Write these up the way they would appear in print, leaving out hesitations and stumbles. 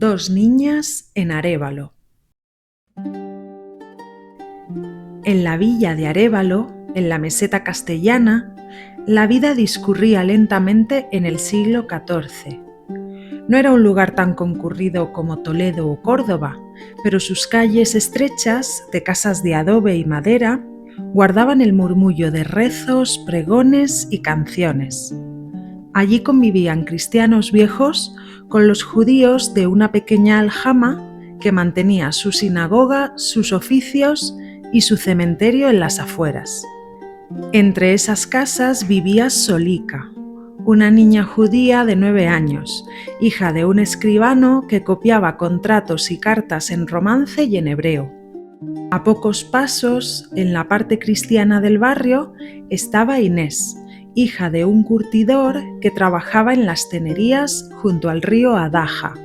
Dos niñas en Arévalo. En la villa de Arévalo, en la meseta castellana, la vida discurría lentamente en el siglo XIV. No era un lugar tan concurrido como Toledo o Córdoba, pero sus calles estrechas, de casas de adobe y madera, guardaban el murmullo de rezos, pregones y canciones. Allí convivían cristianos viejos con los judíos de una pequeña aljama que mantenía su sinagoga, sus oficios y su cementerio en las afueras. Entre esas casas vivía Solika, una niña judía de 9 años, hija de un escribano que copiaba contratos y cartas en romance y en hebreo. A pocos pasos, en la parte cristiana del barrio, estaba Inés, hija de un curtidor que trabajaba en las tenerías junto al río Adaja.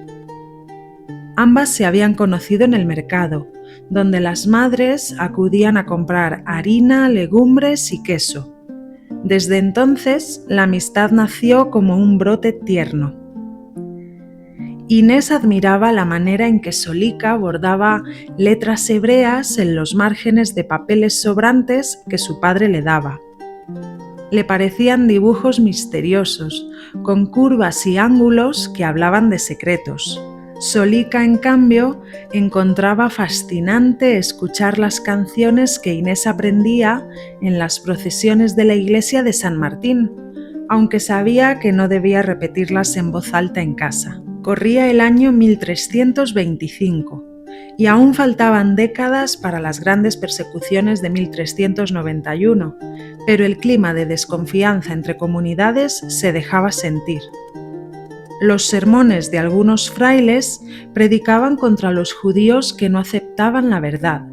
Ambas se habían conocido en el mercado, donde las madres acudían a comprar harina, legumbres y queso. Desde entonces, la amistad nació como un brote tierno. Inés admiraba la manera en que Solika bordaba letras hebreas en los márgenes de papeles sobrantes que su padre le daba. Le parecían dibujos misteriosos, con curvas y ángulos que hablaban de secretos. Solika, en cambio, encontraba fascinante escuchar las canciones que Inés aprendía en las procesiones de la iglesia de San Martín, aunque sabía que no debía repetirlas en voz alta en casa. Corría el año 1325 y aún faltaban décadas para las grandes persecuciones de 1391, pero el clima de desconfianza entre comunidades se dejaba sentir. Los sermones de algunos frailes predicaban contra los judíos que no aceptaban la verdad,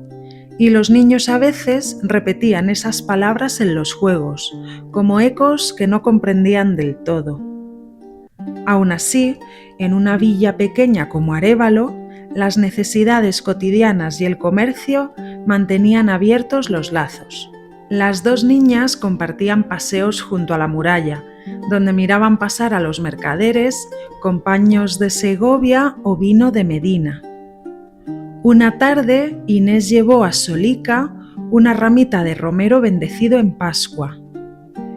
y los niños a veces repetían esas palabras en los juegos, como ecos que no comprendían del todo. Aún así, en una villa pequeña como Arévalo, las necesidades cotidianas y el comercio mantenían abiertos los lazos. Las dos niñas compartían paseos junto a la muralla, donde miraban pasar a los mercaderes con paños de Segovia o vino de Medina. Una tarde, Inés llevó a Solika una ramita de romero bendecido en Pascua.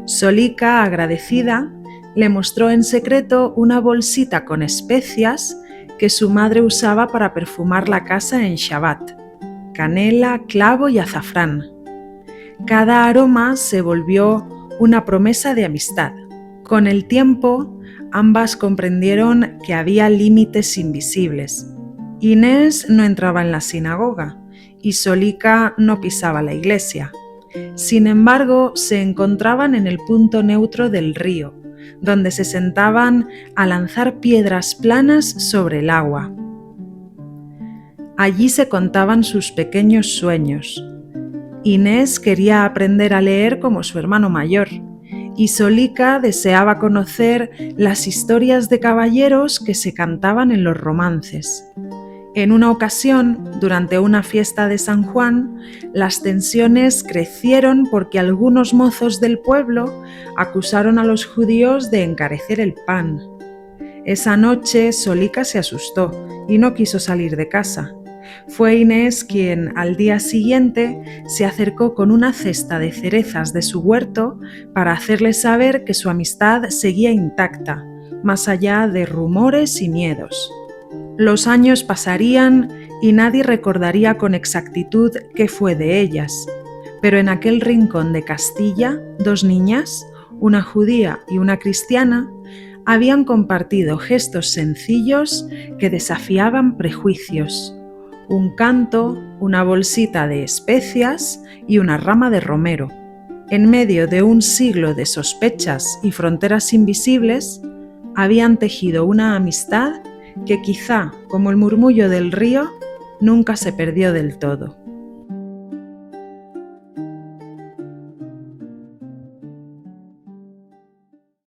Solika, agradecida, le mostró en secreto una bolsita con especias que su madre usaba para perfumar la casa en Shabbat: canela, clavo y azafrán. Cada aroma se volvió una promesa de amistad. Con el tiempo, ambas comprendieron que había límites invisibles. Inés no entraba en la sinagoga y Solika no pisaba la iglesia. Sin embargo, se encontraban en el punto neutro del río, donde se sentaban a lanzar piedras planas sobre el agua. Allí se contaban sus pequeños sueños. Inés quería aprender a leer como su hermano mayor, y Solika deseaba conocer las historias de caballeros que se cantaban en los romances. En una ocasión, durante una fiesta de San Juan, las tensiones crecieron porque algunos mozos del pueblo acusaron a los judíos de encarecer el pan. Esa noche Solika se asustó y no quiso salir de casa. Fue Inés quien, al día siguiente, se acercó con una cesta de cerezas de su huerto para hacerle saber que su amistad seguía intacta, más allá de rumores y miedos. Los años pasarían y nadie recordaría con exactitud qué fue de ellas, pero en aquel rincón de Castilla, dos niñas, una judía y una cristiana, habían compartido gestos sencillos que desafiaban prejuicios: un canto, una bolsita de especias y una rama de romero. En medio de un siglo de sospechas y fronteras invisibles, habían tejido una amistad que quizá, como el murmullo del río, nunca se perdió del todo.